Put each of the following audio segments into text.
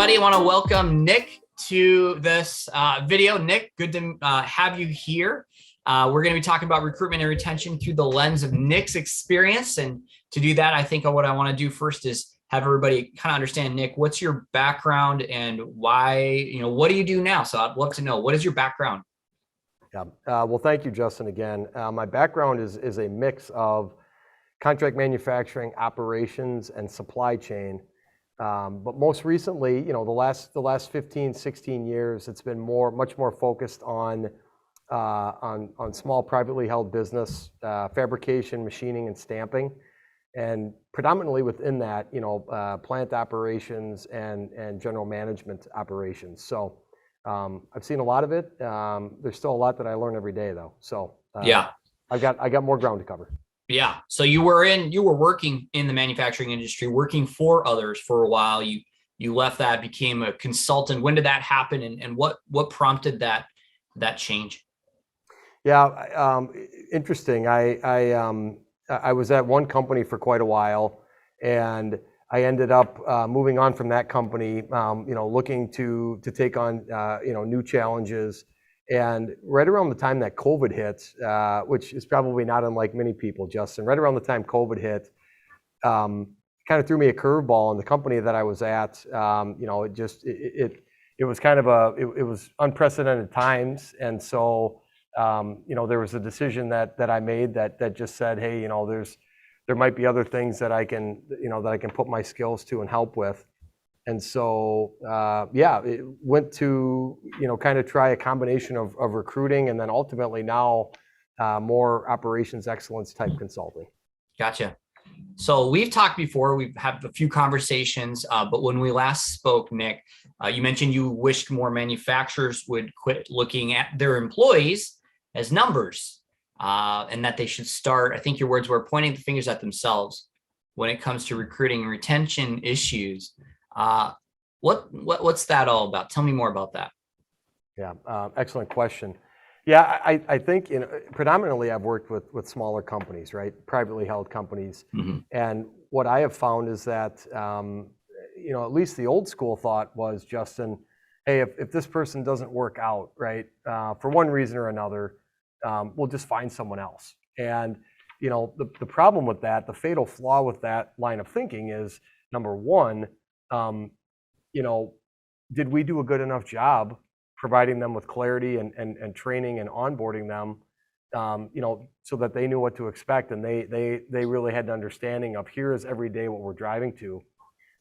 everybody. I want to welcome Nic to this video. Nic, good to have you here. We're going to be talking about recruitment and retention through the lens of Nic's experience. And to do that, I think what I want to do first is have everybody kind of understand, Nic, what's your background and why, what do you do now? So I'd love to know, what is your background? Yeah. Well, thank you, Justin, again. My background is a mix of contract manufacturing, operations, and supply chain. But most recently, the last 15, 16 years, it's been much more focused on small privately held business, fabrication, machining, and stamping, and predominantly within that, plant operations and general management operations. So I've seen a lot of it. There's still a lot that I learn every day, though. So yeah, I got more ground to cover. Yeah. So you were working in the manufacturing industry, working for others for a while. You left that, became a consultant. When did that happen, and what prompted that change? Yeah, interesting. I was at one company for quite a while, and I ended up moving on from that company, looking to take on new challenges. And right around the time that COVID hit, which is probably not unlike many people, Justin, right around the time COVID hit, kind of threw me a curveball. And the company that I was at, it was kind of it was unprecedented times. And so, there was a decision that I made that just said, hey, there might be other things that I can put my skills to and help with. And so, it went to, kind of try a combination of recruiting and then ultimately now more operations excellence type consulting. Gotcha. So we've talked before, we've had a few conversations, but when we last spoke, Nic, you mentioned you wished more manufacturers would quit looking at their employees as numbers, and that they should start, I think your words were, pointing the fingers at themselves when it comes to recruiting and retention issues. What's that all about? Tell me more about that. Yeah, excellent question. Yeah, I think predominantly I've worked with smaller companies, right? Privately held companies. Mm-hmm. And what I have found is that, at least the old school thought was, Justin, hey, if this person doesn't work out, right, for one reason or another, we'll just find someone else. And, the problem with that, the fatal flaw with that line of thinking is, number one, did we do a good enough job providing them with clarity and training and onboarding them, so that they knew what to expect and they really had an understanding of, here is every day what we're driving to.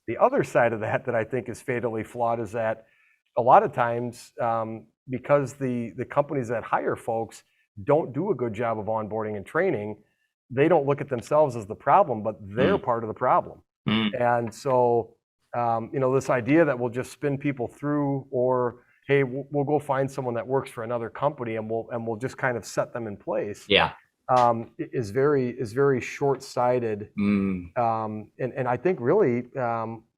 The other side of that I think is fatally flawed is that a lot of times, because the companies that hire folks don't do a good job of onboarding and training, they don't look at themselves as the problem, but they're part of the problem. And so, this idea that we'll just spin people through, or hey, we'll go find someone that works for another company and we'll just kind of set them in place. Yeah, is very short-sighted. And I think really,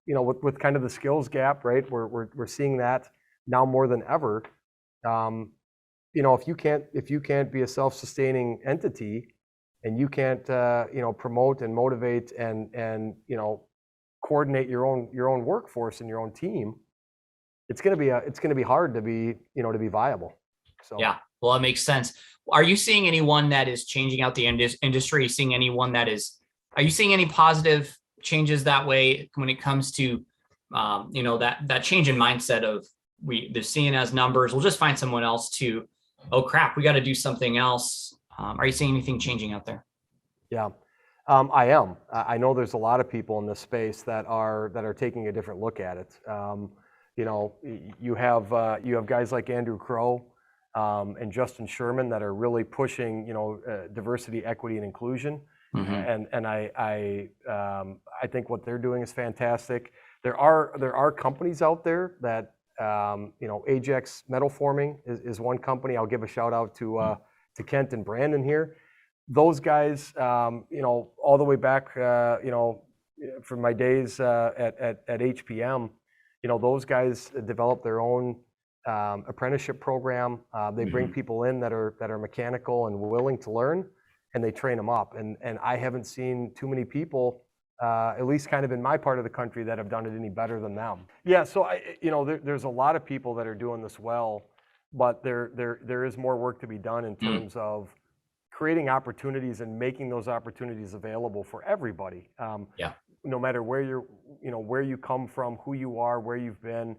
with kind of the skills gap, right? We're seeing that now more than ever. If you can't be a self-sustaining entity, and you can't promote and motivate and coordinate your own workforce and your own team, it's going to be hard to be viable. So yeah, well, it makes sense. Are you seeing anyone that is changing out the industry? Are you seeing any positive changes that way when it comes to that change in mindset of they're seeing as numbers, we'll just find someone else to, oh crap, we got to do something else. Are you seeing anything changing out there? Yeah. I am. I know there's a lot of people in this space that are taking a different look at it. You have guys like Andrew Crow and Justin Sherman that are really pushing diversity, equity, and inclusion. Mm-hmm. And I think what they're doing is fantastic. There are companies out there that Ajax Metal Forming is one company. I'll give a shout out to Kent and Brandon here. Those guys, all the way back, from my days at HPM, those guys developed their own apprenticeship program. They bring people in that are mechanical and willing to learn, and they train them up. And I haven't seen too many people at least kind of in my part of the country, that have done it any better than them. Yeah, so there's a lot of people that are doing this well, but there is more work to be done in terms of creating opportunities and making those opportunities available for everybody. No matter where where you come from, who you are, where you've been.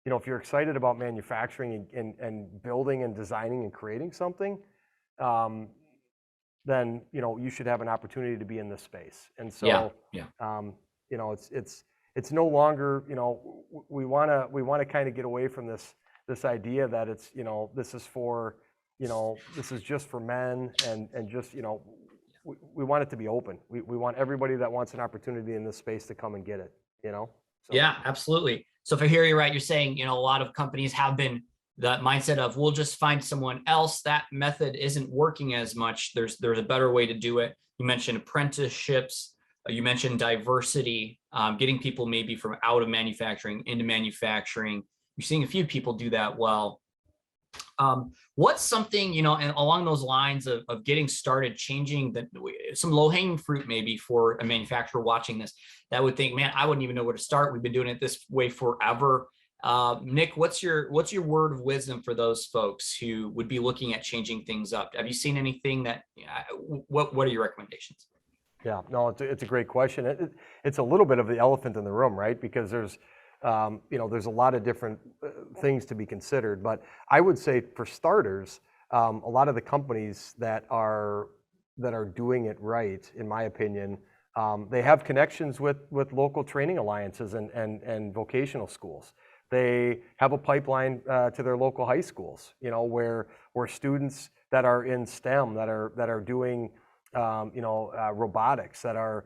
If you're excited about manufacturing and building and designing and creating something, then you should have an opportunity to be in this space. And so it's no longer, we want to kind of get away from this idea that it's this is for this is just for men and just we want it to be open. We want everybody that wants an opportunity in this space to come and get it. So. Yeah, absolutely. So if I hear you right, you're saying, a lot of companies have been that mindset of we'll just find someone else. That method isn't working as much. There's a better way to do it. You mentioned apprenticeships. You mentioned diversity, getting people maybe from out of manufacturing into manufacturing. You're seeing a few people do that well. What's something, and along those lines of getting started, changing some low-hanging fruit maybe for a manufacturer watching this that would think, man, I wouldn't even know where to start. We've been doing it this way forever. Nic, what's your word of wisdom for those folks who would be looking at changing things up? Have you seen anything that, what are your recommendations? Yeah, no, it's a great question. It's a little bit of the elephant in the room, right? Because there's a lot of different things to be considered, but I would say for starters, a lot of the companies that are doing it right, in my opinion, they have connections with local training alliances and vocational schools. They have a pipeline to their local high schools, where students that are in STEM, that are doing robotics, that are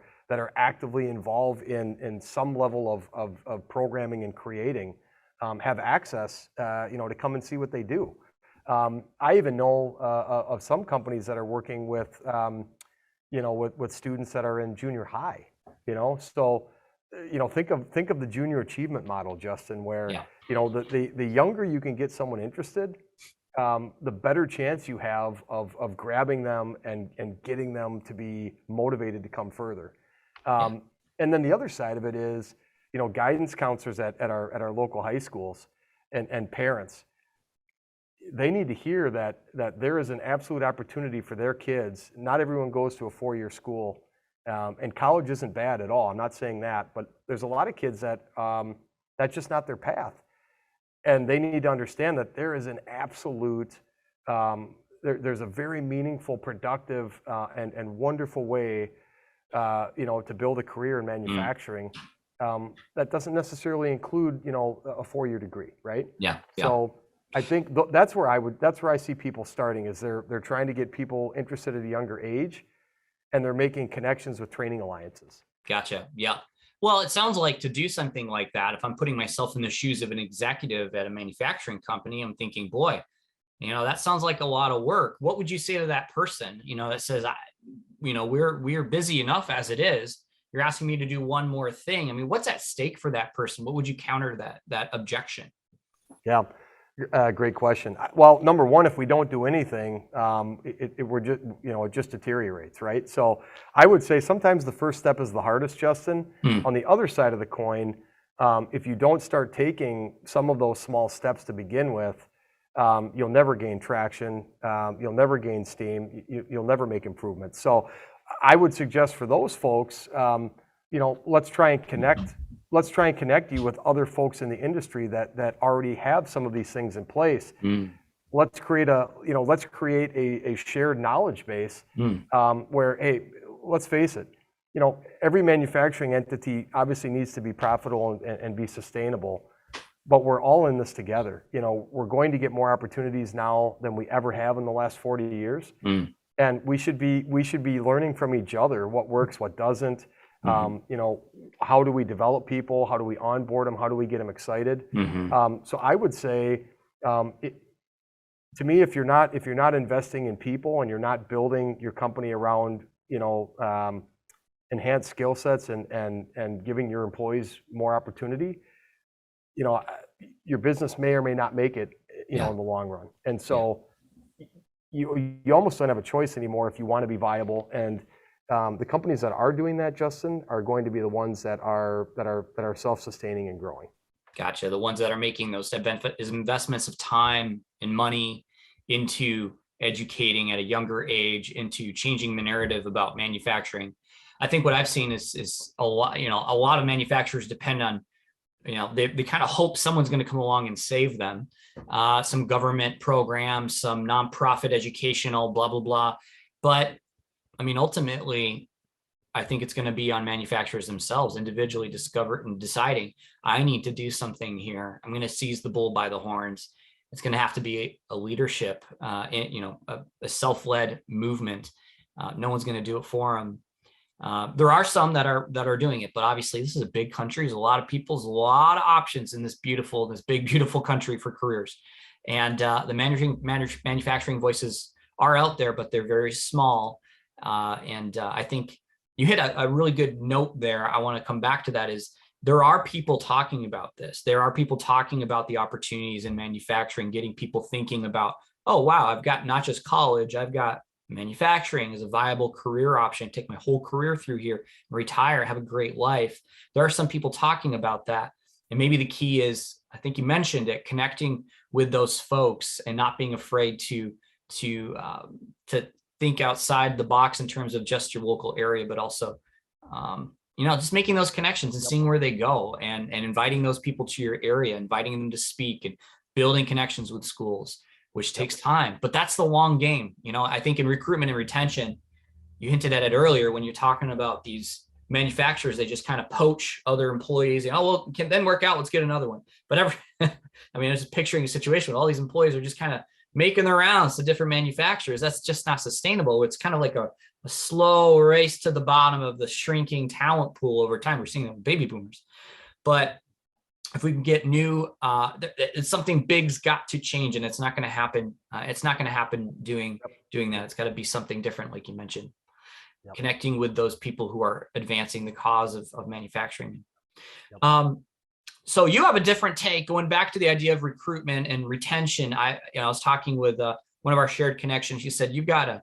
actively involved in some level of programming and creating, have access, to come and see what they do. I even know of some companies that are working with, with students that are in junior high. So, think of the junior achievement model, Justin, where the younger you can get someone interested, the better chance you have of grabbing them and getting them to be motivated to come further. And then the other side of it is, guidance counselors at our local high schools and parents. They need to hear that there is an absolute opportunity for their kids. Not everyone goes to a 4-year school, and college isn't bad at all. I'm not saying that, but there's a lot of kids that that's just not their path, and they need to understand that there is an absolute there's a very meaningful, productive, and wonderful way to build a career in manufacturing. That doesn't necessarily include, a 4-year degree, right? So I think that's where I see people starting, is they're trying to get people interested at a younger age, and they're making connections with training alliances. Gotcha. Yeah. Well, it sounds like to do something like that, if I'm putting myself in the shoes of an executive at a manufacturing company, I'm thinking, boy, that sounds like a lot of work. What would you say to that person, that says, we're busy enough as it is. You're asking me to do one more thing. I mean, what's at stake for that person? What would you counter that objection? Yeah, great question. Well, number one, if we don't do anything, it just deteriorates, right? So I would say sometimes the first step is the hardest, Justin. On the other side of the coin, if you don't start taking some of those small steps to begin with, you'll never gain traction. You'll never gain steam. You'll never make improvements. So I would suggest for those folks, let's try and connect you with other folks in the industry that already have some of these things in place. Let's create a shared knowledge base, where, hey, let's face it, every manufacturing entity obviously needs to be profitable and be sustainable, but we're all in this together. We're going to get more opportunities now than we ever have in the last 40 years. And we should be learning from each other what works, what doesn't. How do we develop people? How do we onboard them? How do we get them excited? So I would say, to me, if you're not investing in people and you're not building your company around enhanced skill sets and giving your employees more opportunity, your business may or may not make it in the long run. And so you almost don't have a choice anymore if you want to be viable and the companies that are doing that, Justin, are going to be the ones that are self-sustaining and growing. Gotcha. The ones that are making those investments of time and money into educating at a younger age, into changing the narrative about manufacturing. I think what I've seen is a lot, a lot of manufacturers depend on, they kind of hope someone's going to come along and save them. Some government programs, some nonprofit educational, blah, blah, blah. But I mean, ultimately, I think it's going to be on manufacturers themselves individually deciding, I need to do something here. I'm going to seize the bull by the horns. It's going to have to be a leadership, a self-led movement. No one's going to do it for them. There are some that are doing it, but obviously this is a big country. There's a lot of people, there's a lot of options in this big, beautiful country for careers. And the manufacturing voices are out there, but they're very small. I think you hit a really good note there. I want to come back to that is there are people talking about this. There are people talking about the opportunities in manufacturing, getting people thinking about, oh, wow, I've got not just college, I've got manufacturing as a viable career option, take my whole career through here, retire, have a great life. There are some people talking about that. And maybe the key is, I think you mentioned it, connecting with those folks and not being afraid to think outside the box in terms of just your local area, but also, just making those connections and seeing where they go and inviting those people to your area, inviting them to speak and building connections with schools, which takes time, but that's the long game. I think in recruitment and retention, you hinted at it earlier when you're talking about these manufacturers, they just kind of poach other employees. Can then work out, let's get another one. But I was just picturing a situation where all these employees are just kind of making their rounds to different manufacturers. That's just not sustainable. It's kind of like a slow race to the bottom of the shrinking talent pool over time. We're seeing them baby boomers. But if we can get new, it's something big's got to change, and it's not going to happen. It's not going to happen doing that. It's got to be something different, like you mentioned, connecting with those people who are advancing the cause of manufacturing. So you have a different take, going back to the idea of recruitment and retention. I was talking with one of our shared connections. You said you've got a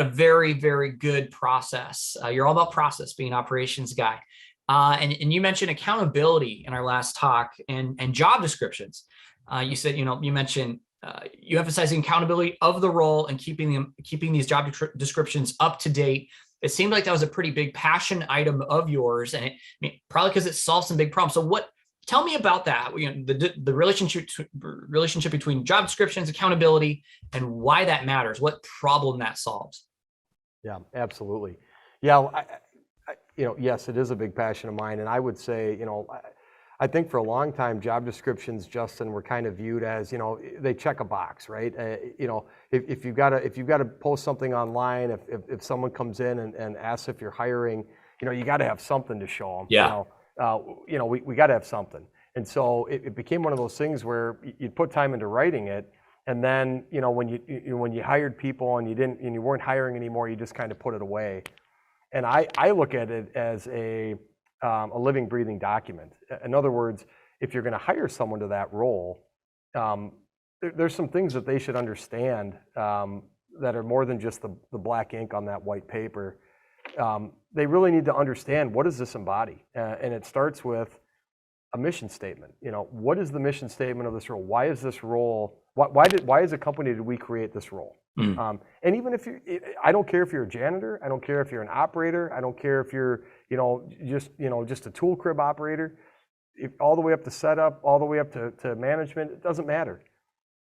very, very good process. You're all about process, being an operations guy. And you mentioned accountability in our last talk and job descriptions. You said, you mentioned you emphasizing accountability of the role and keeping these job descriptions up to date. It seemed like that was a pretty big passion item of yours, and probably because it solves some big problems. So tell me about that, the relationship between job descriptions, accountability, and why that matters, what problem that solves. Yeah, absolutely. Yeah, yes, it is a big passion of mine. And I would say, I think for a long time, job descriptions, Justin, were kind of viewed as, they check a box, right? If you've got to post something online, if someone comes in and asks if you're hiring, you got to have something to show them. Yeah. We got to have something. And so it became one of those things where you'd put time into writing it. And then, when you hired people and you weren't hiring anymore, you just kind of put it away. And I look at it as a living, breathing document. In other words, if you're going to hire someone to that role, there's some things that they should understand that are more than just the black ink on that white paper. They really need to understand, what does this embody? And it starts with a mission statement. What is the mission statement of this role? Why is this role? Why as a company did we create this role? And even if I don't care if you're a janitor, I don't care if you're an operator, I don't care if you're, just a tool crib operator, all the way up to setup, all the way up to management, it doesn't matter.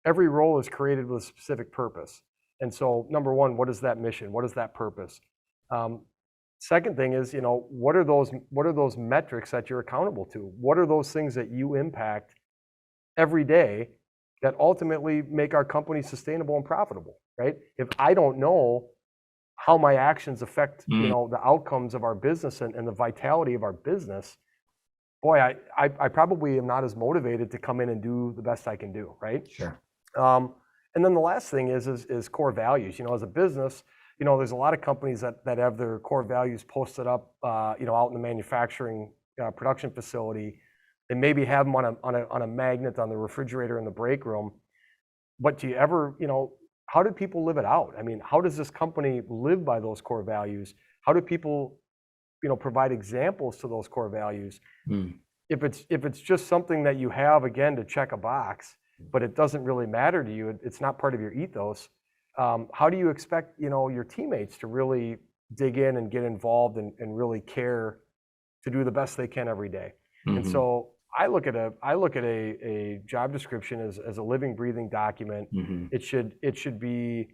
Every role is created with a specific purpose. And so, number one, what is that mission? What is that purpose? Second thing is, what are those metrics that you're accountable to? What are those things that you impact every day that ultimately make our company sustainable and profitable, right? If I don't know how my actions affect, the outcomes of our business and the vitality of our business, boy, I probably am not as motivated to come in and do the best I can do, right? Sure. And then the last thing is core values. As a business, there's a lot of companies that have their core values posted up, out in the manufacturing production facility. They maybe have them on a magnet on the refrigerator in the break room. But do you ever, how do people live it out? I mean, how does this company live by those core values? How do people, provide examples to those core values? Mm. If it's just something that you have, again, to check a box, but it doesn't really matter to you, it's not part of your ethos, how do you expect, your teammates to really dig in and get involved and really care to do the best they can every day? And Mhm. so I look at a job description as a living, breathing document. Mhm. It should be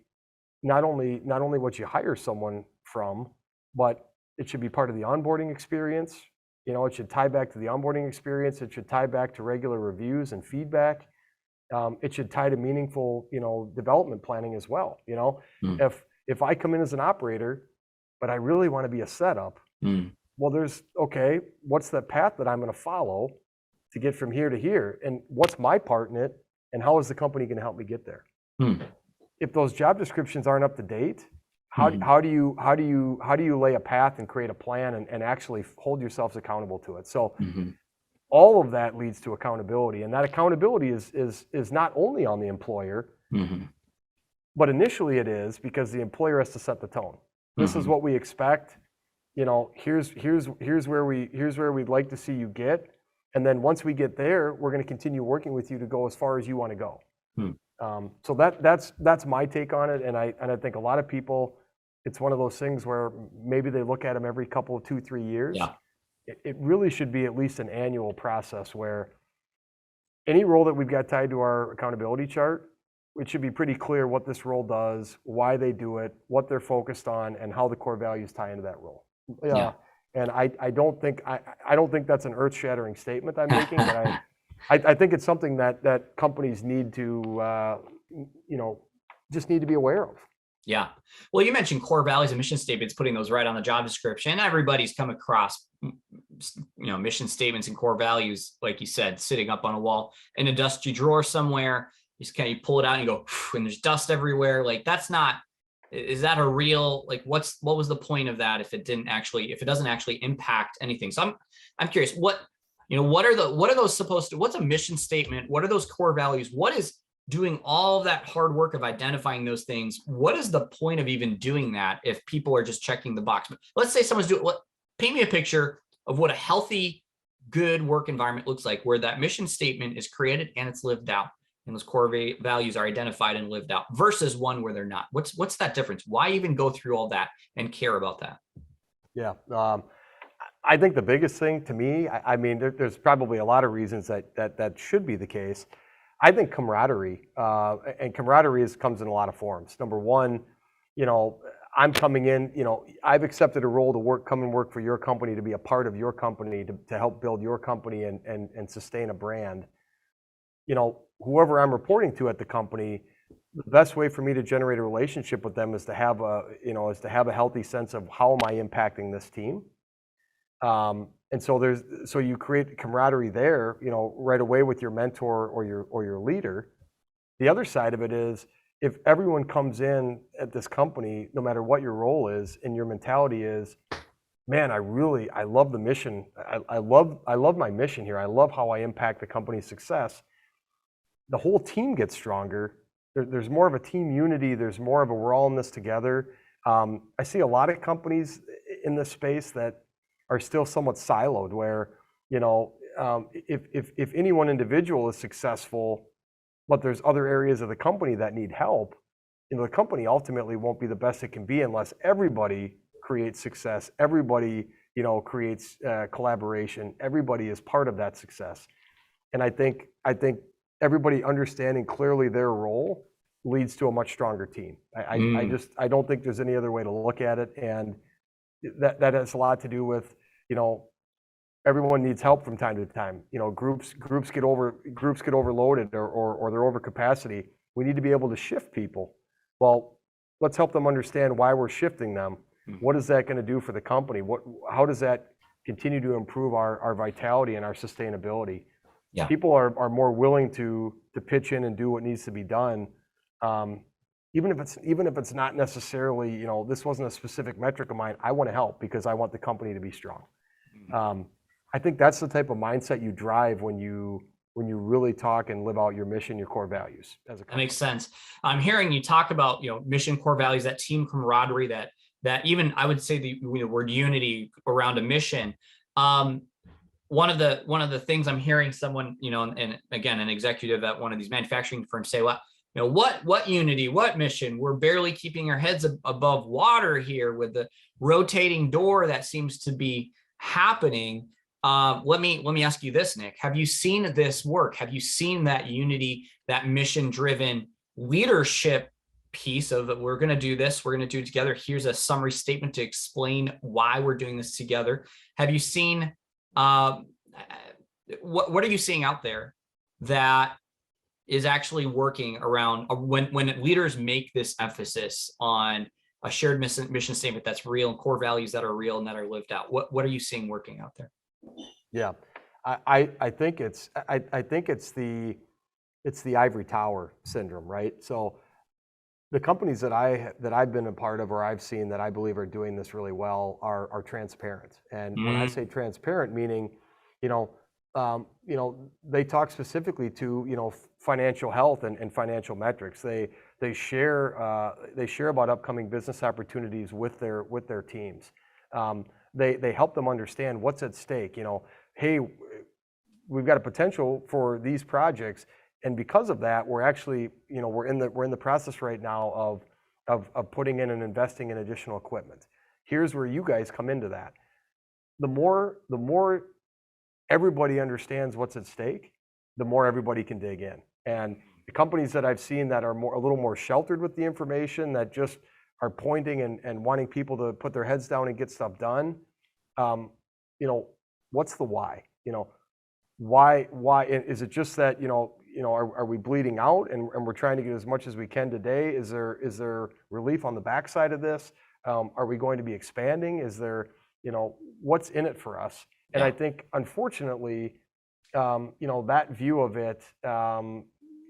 not only what you hire someone from, but it should be part of the onboarding experience. It should tie back to the onboarding experience. It should tie back to regular reviews and feedback. It should tie to meaningful, development planning as well. Mm. If I come in as an operator, but I really want to be a setup, Mm. well, okay, what's the path that I'm going to follow to get from here to here? And what's my part in it? And how is the company going to help me get there? Mm. If those job descriptions aren't up to date, Mhm. how do you lay a path and create a plan and actually hold yourselves accountable to it? So Mhm. all of that leads to accountability, and that accountability is not only on the employer, Mhm. but initially it is because the employer has to set the tone. This is Mhm. what we expect. Here's where we'd like to see you get, and then once we get there, we're going to continue working with you to go as far as you want to go. Hmm. So that's my take on it, and I think a lot of people, it's one of those things where maybe they look at them every couple of 2-3 years. Yeah. It really should be at least an annual process where any role that we've got tied to our accountability chart, it should be pretty clear what this role does, why they do it, what they're focused on, and how the core values tie into that role. Yeah. And I don't think that's an earth-shattering statement I'm making, but I think it's something that companies need to just need to be aware of. Yeah. Well, you mentioned core values and mission statements, putting those right on the job description. Everybody's come across, mission statements and core values, like you said, sitting up on a wall in a dusty drawer somewhere. You pull it out and you go, and there's dust everywhere. Like is that a real, like, what was the point of that if it doesn't actually impact anything? So I'm curious, what are those supposed to, what's a mission statement? What are those core values? What is doing all of that hard work of identifying those things? What is the point of even doing that if people are just checking the box? Let's say someone's paint me a picture of what a healthy, good work environment looks like, where that mission statement is created and it's lived out, and those core values are identified and lived out, versus one where they're not. What's that difference? Why even go through all that and care about that? Yeah. I think the biggest thing to me, I mean, there's probably a lot of reasons that should be the case. I think camaraderie, and camaraderie comes in a lot of forms. Number one, I'm coming in, I've accepted a role to come and work for your company, to be a part of your company, to help build your company and sustain a brand. Whoever I'm reporting to at the company, the best way for me to generate a relationship with them is to have a healthy sense of how am I impacting this team. And so you create camaraderie there, right away with your mentor or your leader. The other side of it is, if everyone comes in at this company, no matter what your role is, and your mentality is, man, I love the mission. I love my mission here. I love how I impact the company's success. The whole team gets stronger. There's more of a team unity. There's more of a, we're all in this together. I see a lot of companies in this space that are still somewhat siloed, where if any one individual is successful, but there's other areas of the company that need help, the company ultimately won't be the best it can be unless everybody creates success, everybody creates collaboration, everybody is part of that success. And I think everybody understanding clearly their role leads to a much stronger team. I don't think there's any other way to look at it, and that has a lot to do with everyone needs help from time to time. Groups get overloaded or they're over capacity. We need to be able to shift people. Well, let's help them understand why we're shifting them. What is that going to do for the company? How does that continue to improve our vitality and our sustainability? Yeah. People are more willing to pitch in and do what needs to be done, even if it's not necessarily, this wasn't a specific metric of mine. I want to help because I want the company to be strong. I think that's the type of mindset you drive when you really talk and live out your mission, your core values as a company. That makes sense. I'm hearing you talk about, mission, core values, that team camaraderie, that that even I would say the word unity around a mission. One of the things I'm hearing someone, and again, an executive at one of these manufacturing firms say, well, what unity, what mission? We're barely keeping our heads above water here with the rotating door that seems to be happening. Let me ask you this, Nic. Have you seen this work? Have you seen that unity, that mission-driven leadership piece of that? We're going to do this. We're going to do it together. Here's a summary statement to explain why we're doing this together. Have you seen? What are you seeing out there that is actually working around when leaders make this emphasis on a shared mission statement that's real and core values that are real and that are lived out? What are you seeing working out there? Yeah, I think it's the ivory tower syndrome, right? So the companies that I've been a part of or I've seen that I believe are doing this really well are transparent. And when I say transparent, meaning, they talk specifically to financial health and financial metrics. They share about upcoming business opportunities with their teams. They help them understand what's at stake. Hey, we've got a potential for these projects, and because of that, we're actually, we're in the process right now of putting in and investing in additional equipment. Here's where you guys come into that. The more everybody understands what's at stake, the more everybody can dig in. And the companies that I've seen that are a little more sheltered with the information, that just are pointing and wanting people to put their heads down and get stuff done, what's the why? Why is it just that are we bleeding out and we're trying to get as much as we can today? Is there relief on the backside of this? Are we going to be expanding? Is there what's in it for us? And I think, unfortunately, that view of it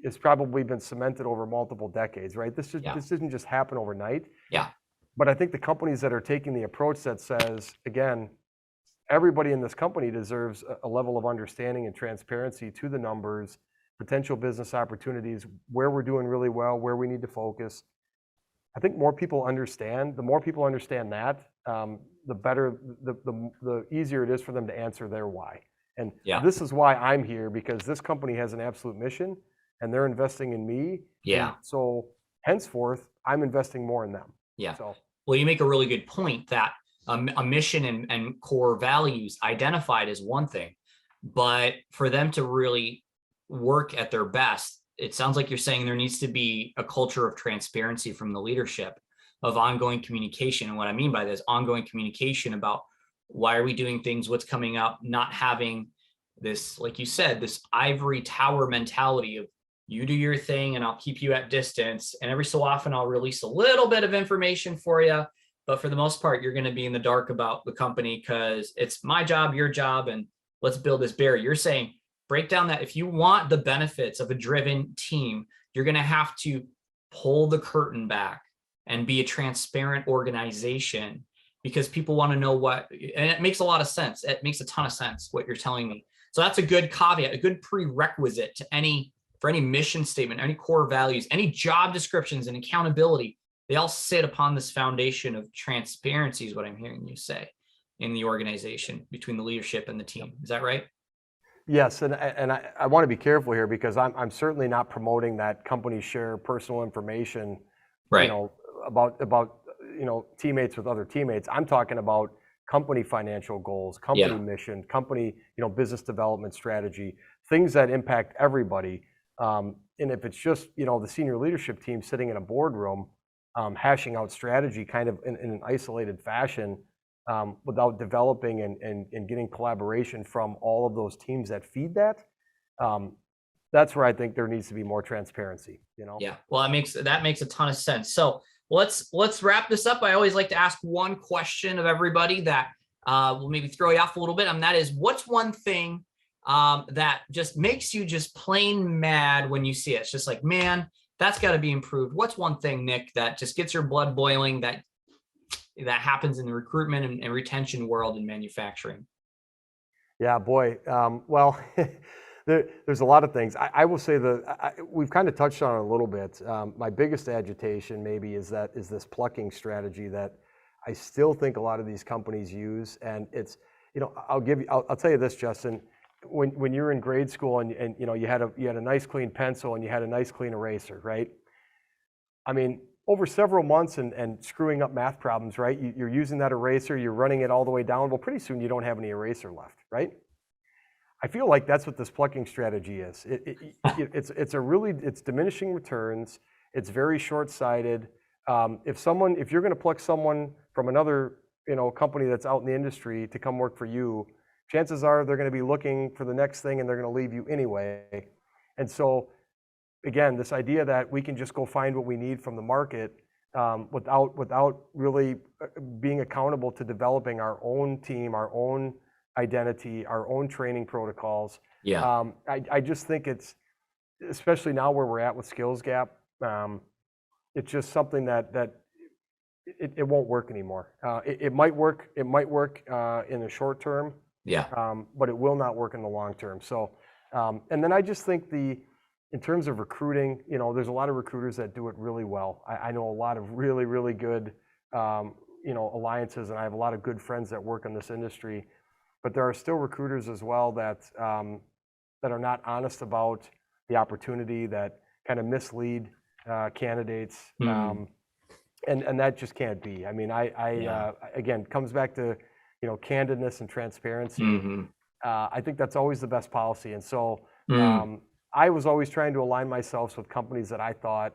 has probably been cemented over multiple decades, right? This didn't just happen overnight. Yeah. But I think the companies that are taking the approach that says, again, everybody in this company deserves a level of understanding and transparency to the numbers, potential business opportunities, where we're doing really well, where we need to focus. I think more people understand. The more people understand that, the better, the easier it is for them to answer their why. And this is why I'm here, because this company has an absolute mission, and they're investing in me. Yeah. And so henceforth, I'm investing more in them. Yeah. So, well, you make a really good point that a mission and core values identified as one thing, but for them to really work at their best, it sounds like you're saying there needs to be a culture of transparency from the leadership, of ongoing communication. And what I mean by this, ongoing communication about why are we doing things, what's coming up, not having this, like you said, this ivory tower mentality of you do your thing and I'll keep you at distance. And every so often I'll release a little bit of information for you. But for the most part, you're going to be in the dark about the company because it's my job, your job, and let's build this barrier. You're saying break down that if you want the benefits of a driven team, you're going to have to pull the curtain back and be a transparent organization, because people want to know what, and it makes a lot of sense. It makes a ton of sense what you're telling me. So that's a good caveat, a good prerequisite to for any mission statement, any core values, any job descriptions and accountability. They all sit upon this foundation of transparency, is what I'm hearing you say, in the organization between the leadership and the team. Is that right? Yes, and I want to be careful here, because I'm certainly not promoting that companies share personal information, right, about teammates with other teammates. I'm talking about company financial goals, company mission, company business development strategy, things that impact everybody. And if it's just the senior leadership team sitting in a boardroom, hashing out strategy kind of in an isolated fashion, without developing and getting collaboration from all of those teams that feed that, that's where I think there needs to be more transparency. Yeah, well, that makes a ton of sense. So let's wrap this up. I always like to ask one question of everybody that will maybe throw you off a little bit, and that is, what's one thing that just makes you just plain mad when you see it? It's just like, man, that's got to be improved. What's one thing, Nic, that just gets your blood boiling, that happens in the recruitment and retention world in manufacturing? Yeah, boy. Well, there's a lot of things. I will say we've kind of touched on it a little bit. My biggest agitation maybe is this plucking strategy that I still think a lot of these companies use, and it's, I'll tell you this, Justin, when you're in grade school and you had a nice clean pencil and you had a nice clean eraser, right? I mean, over several months and screwing up math problems, right? You're using that eraser, you're running it all the way down. Well, pretty soon you don't have any eraser left, right? I feel like that's what this plucking strategy is. It's diminishing returns. It's very short-sighted. If you're going to pluck someone from another, company that's out in the industry to come work for you, chances are they're going to be looking for the next thing and they're going to leave you anyway. And so, again, this idea that we can just go find what we need from the market without really being accountable to developing our own team, our own identity, our own training protocols. Yeah. I just think it's, especially now where we're at with skills gap, it's just something that it won't work anymore. It might work in the short term, but it will not work in the long term. So, and then I just think in terms of recruiting, there's a lot of recruiters that do it really well. I know a lot of really, really good, alliances, and I have a lot of good friends that work in this industry. But there are still recruiters as well that are not honest about the opportunity, that kind of mislead candidates, and that just can't be. I mean, again, comes back to candidness and transparency. Mm-hmm. I think that's always the best policy, and so I was always trying to align myself with companies that I thought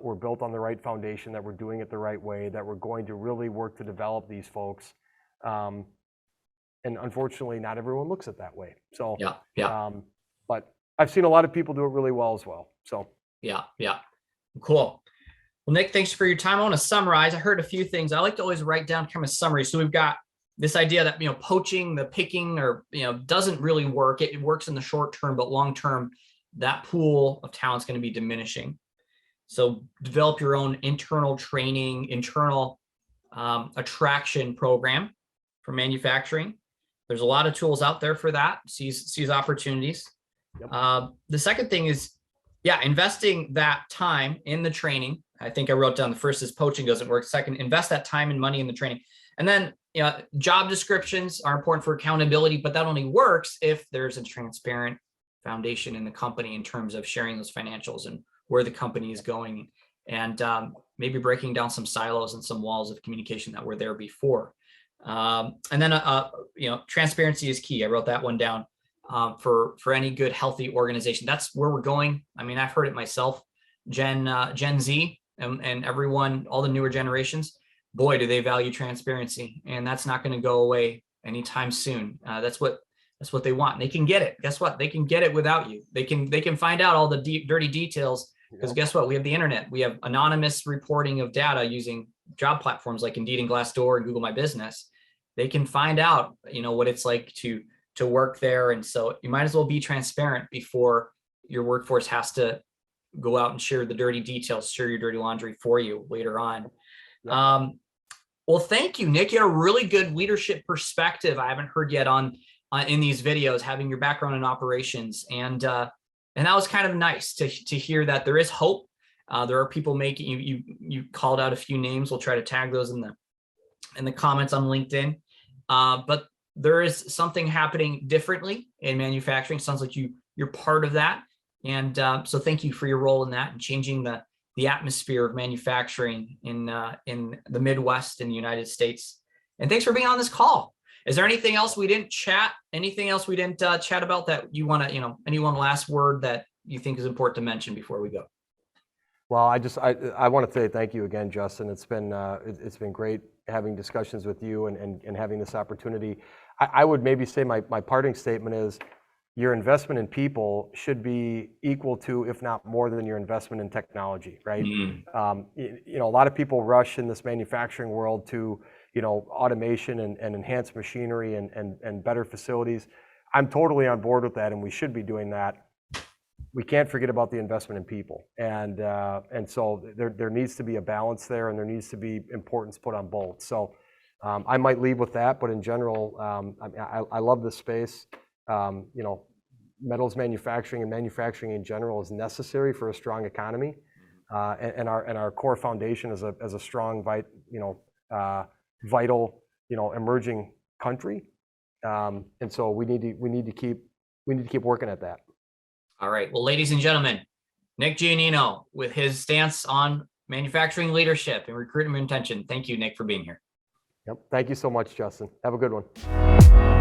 were built on the right foundation, that were doing it the right way, that were going to really work to develop these folks. And unfortunately, not everyone looks at it that way. So, but I've seen a lot of people do it really well as well. So, yeah. Cool. Well, Nic, thanks for your time. I want to summarize. I heard a few things. I like to always write down kind of summary. So we've got this idea that, poaching, the picking, or, doesn't really work. It works in the short term, but long term, that pool of talent is going to be diminishing. So develop your own internal training, internal attraction program for manufacturing. There's a lot of tools out there for that. Seize opportunities. Yep. The second thing is, investing that time in the training. I think I wrote down the first is poaching doesn't work. Second, invest that time and money in the training. And then, job descriptions are important for accountability, but that only works if there's a transparent foundation in the company in terms of sharing those financials and where the company is going, and maybe breaking down some silos and some walls of communication that were there before. And then, transparency is key. I wrote that one down for any good, healthy organization. That's where we're going. I mean, I've heard it myself. Gen Z and everyone, all the newer generations, boy, do they value transparency, and that's not going to go away anytime soon. That's what they want. They can get it. Guess what? They can get it without you. They can find out all the dirty details, because guess what? We have the internet. We have anonymous reporting of data using job platforms like Indeed and Glassdoor and Google My Business. They can find out, what it's like to work there. And so you might as well be transparent before your workforce has to go out and share the dirty details, share your dirty laundry for you later on. Yep. Well, thank you, Nic. You had a really good leadership perspective I haven't heard yet on in these videos, having your background in operations. And that was kind of nice to hear that there is hope. There are people making, you called out a few names. We'll try to tag those in the comments on LinkedIn. But there is something happening differently in manufacturing. Sounds like you're part of that. And so thank you for your role in that and changing the atmosphere of manufacturing in the Midwest in the United States. And thanks for being on this call. Is there anything else we didn't chat? Anything else we didn't chat about that you want to, any one last word that you think is important to mention before we go? Well, I want to say thank you again, Justin. It's been great having discussions with you and having this opportunity. I would maybe say my parting statement is, your investment in people should be equal to, if not more than, your investment in technology, right? Mm-hmm. A lot of people rush in this manufacturing world to, automation and enhanced machinery and better facilities. I'm totally on board with that, and we should be doing that. We can't forget about the investment in people, and so there needs to be a balance there, and there needs to be importance put on both. So I might leave with that, but in general, I love this space. Metals manufacturing and manufacturing in general is necessary for a strong economy, and our core foundation is a strong, vital, emerging country. And so we need to keep working at that. All right. Well, ladies and gentlemen, Nic Gianino with his stance on manufacturing leadership and recruitment retention. Thank you, Nic, for being here. Yep. Thank you so much, Justin. Have a good one.